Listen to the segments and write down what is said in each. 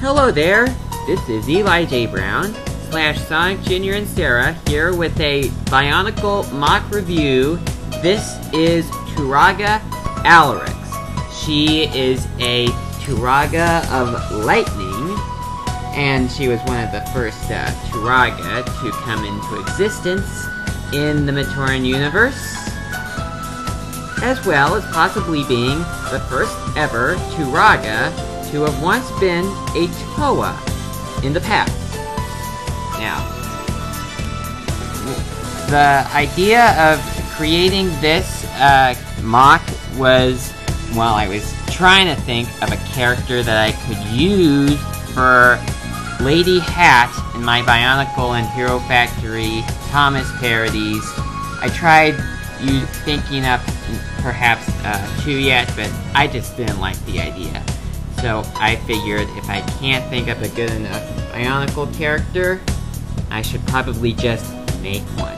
Hello there, this is Eli J. Brown / Sonic Jr. and Sarah here with a Bionicle MOC review. This is Turaga Alrix. She is a Turaga of Lightening, and she was one of the first Turaga to come into existence in the Matoran universe, as well as possibly being the first ever Turaga to have once been a Toa in the past. Now, the idea of creating this MOC was, well, I was trying to think of a character that I could use for Lady Hat in my Bionicle and Hero Factory Thomas parodies. I tried thinking up perhaps two yet, but I just didn't like the idea. So I figured if I can't think of a good enough Bionicle character, I should probably just make one.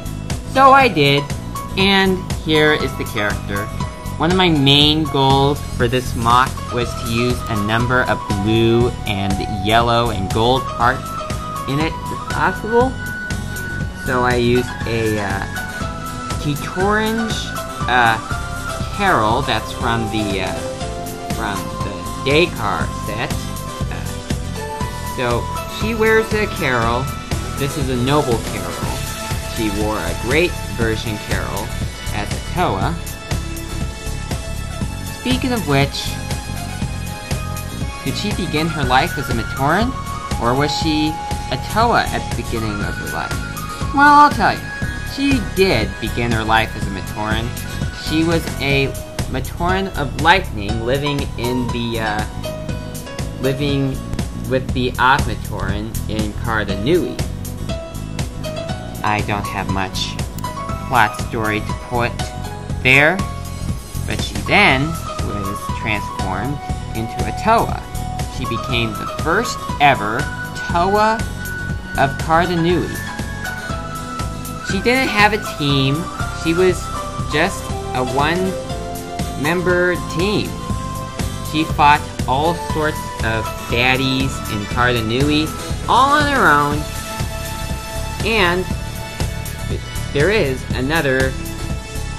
So I did, and here is the character. One of my main goals for this MOC was to use a number of blue and yellow and gold parts in it if possible. So I used a T-Torange Carol that's from the Daycar set. So she wears a Carol. This is a Noble Carol. She wore a Great Version Carol as a Toa. Speaking of which, did she begin her life as a Matoran? Or was she a Toa at the beginning of her life? Well, I'll tell you. She did begin her life as a Matoran. She was a Matoran of Lightning, living with the Matoran in Karda Nui. I don't have much plot story to put there, but she then was transformed into a Toa. She became the first ever Toa of Karda Nui. She didn't have a team. She was just a one-member team. She fought all sorts of baddies in Karda Nui, all on her own. And there is another,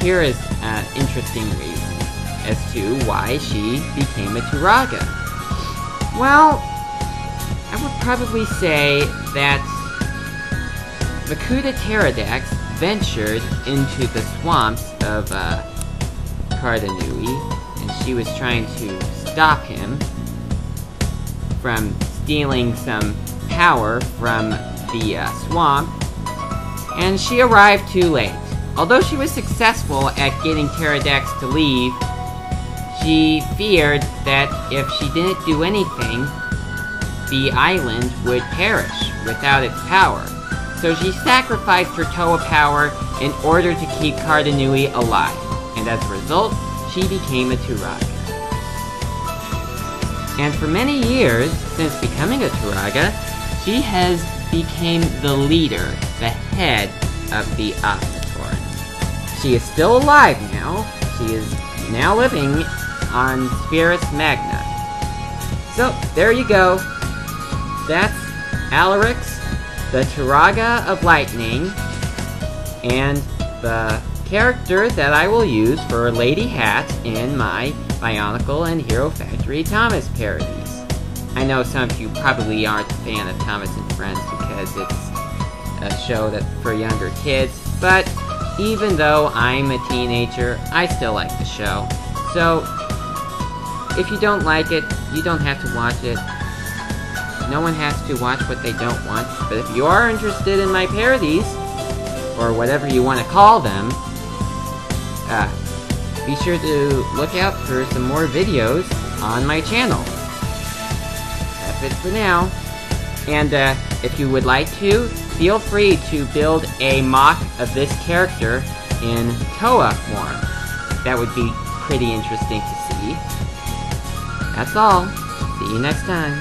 here is an interesting reason as to why she became a Turaga. Well, I would probably say that Makuta Pterodax ventured into the swamps of Karda Nui, and she was trying to stop him from stealing some power from the swamp, and she arrived too late. Although she was successful at getting Pterodax to leave, she feared that if she didn't do anything, the island would perish without its power. So she sacrificed her Toa power in order to keep Karda Nui alive, and as a result, she became a Turaga. And for many years, since becoming a Turaga, she has become the leader, the head of the Matoran. She is still alive now. She is now living on Spherus Magna. So, there you go. That's Alrix, the Turaga of Lightning, and the character that I will use for Lady Hat in my Bionicle and Hero Factory Thomas parodies. I know some of you probably aren't a fan of Thomas and Friends because it's a show that's for younger kids, but even though I'm a teenager, I still like the show. So, if you don't like it, you don't have to watch it. No one has to watch what they don't want, but if you are interested in my parodies, or whatever you want to call them, be sure to look out for some more videos on my channel. That's it for now. And if you would like to, feel free to build a MOC of this character in Toa form. That would be pretty interesting to see. That's all. See you next time.